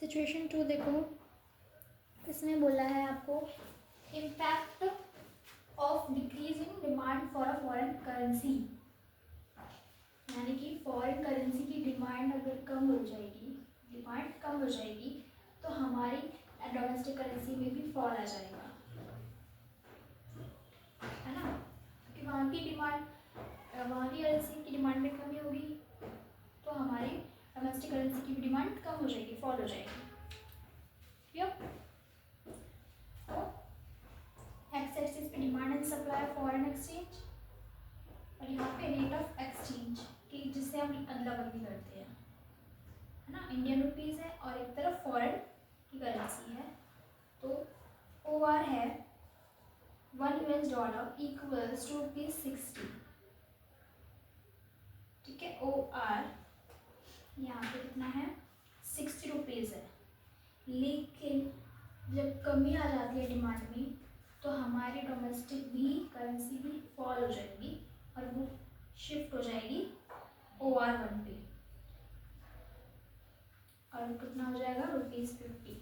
Situation 2 देखो, इसमें बोला है आपको impact of decreasing demand for a foreign currency, यानी कि फॉरेन करेंसी की डिमांड अगर कम हो जाएगी, डिमांड कम हो जाएगी तो हमारी डोमेस्टिक करेंसी में भी फॉल आ जाएगा, है ना, क्योंकि वहाँ की डिमांड, वहाँ की करेंसी की डिमांड में कमी होगी तो हमारी डोमेस्टिक करेंसी की भी डिमांड कम हो जाएगी, फॉल हो जाएगी। तो एक्स एक्सिस पे demand and supply of foreign exchange और यहाँ पे रेट ऑफ एक्सचेंज की जिससे हम अदला बदली करते हैं, है ना, इंडियन रुपीज़ है और एक तरफ फॉरेन की करेंसी है। तो ओ आर है $1 इक्वल्स टू ₹60, ठीक है। ओ आर यहाँ पे कितना है, 60 रुपीज़ है, लेकिन जब कमी आ जाती है डिमांड में तो हमारी डोमेस्टिक भी करेंसी भी फॉल हो जाएगी और वो शिफ्ट हो जाएगी OR1 पे, और कितना हो जाएगा ₹50,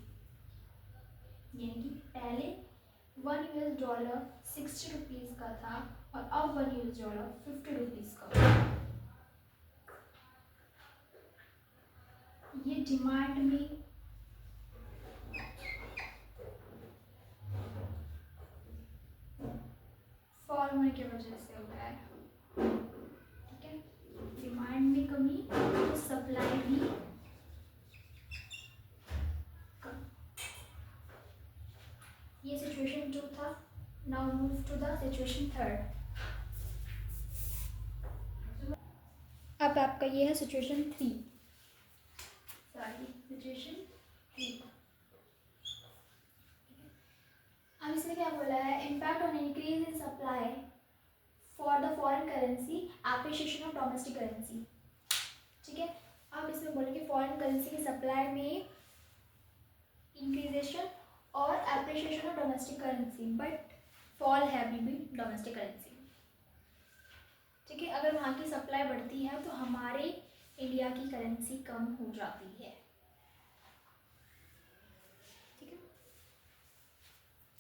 यानी कि पहले $1 60 रुपीज़ का था और अब $1 50 रुपीज़ का। ये डिमांड में फॉल होने की वजह से होता है, ठीक है। डिमांड में कमी तो सप्लाई भी कम। ये सिचुएशन 2 था। Now move to the situation 3। अब आपका ये है सिचुएशन 3, सॉरी सिचुएशन 3। अब इसमें क्या बोला है, impact on increase in supply for the foreign currency, appreciation of domestic currency, ठीक है। अब इसमें बोले कि फॉरेन करेंसी की सप्लाई में इंक्रीजेशन और appreciation of domestic currency, but fall है अभी भी डोमेस्टिक करेंसी, ठीक है। अगर वहाँ की सप्लाई बढ़ती है तो हमारे इंडिया की करेंसी कम हो जाती है, ठीक है।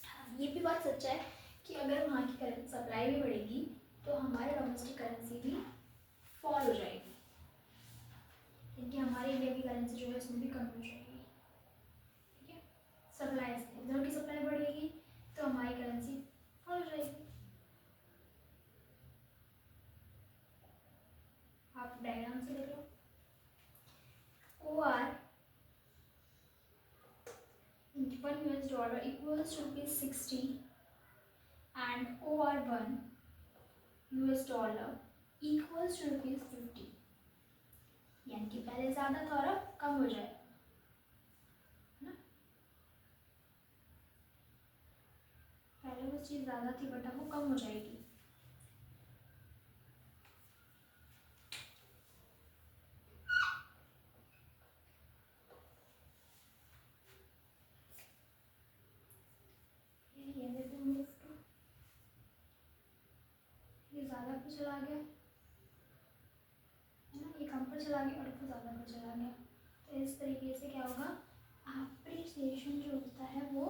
हाँ, ये भी बात सच है कि अगर वहाँ की करेंसी सप्लाई भी बढ़ेगी तो हमारे डोमेस्टिक करेंसी भी फॉल हो जाएगी, क्योंकि हमारे इंडिया की करेंसी जो है उसमें भी कम हो जाएगी, ठीक है। सप्लाई से इधर की सप्लाई बढ़ेगी तो हमारी करेंसी फॉल हो जाएगी। आप डायग्राम से देख लो, OR $1 equals to ₹60 and OR1 $1 equals to ₹50, यानी कि पहले ज़्यादा था और अब कम हो जाएगा, है ना। पहले वो चीज़ ज़्यादा थी बट अब वो कम हो जाएगी। ये ज़्यादा पे चला गया, है ना, ये कम पर चला गया और ये ज़्यादा पर चला गया, तो इस तरीके से क्या होगा, एप्रिसिएशन जो होता है वो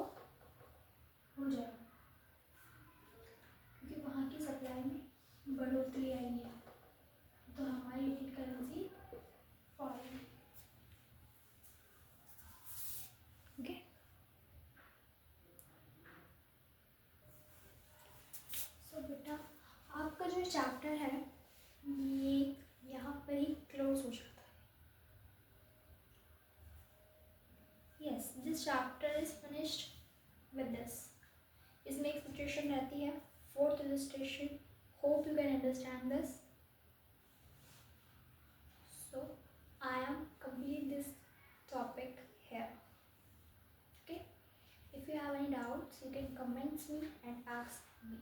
हो जाएगा, क्योंकि वहाँ की सप्लाई में बढ़ोतरी आई है तो हमारी इंडियन करेंसी फॉल है, ओके। सो बेटा आपका जो चैप्टर है ये यहाँ पर ही क्लोज हो जाता है। Yes, this chapter is finished with this. इसमें एक सिचुएशन रहती है, 4th illustration, hope you can understand this. So I am complete this topic here, okay. If you have any doubts you can comment me and ask me.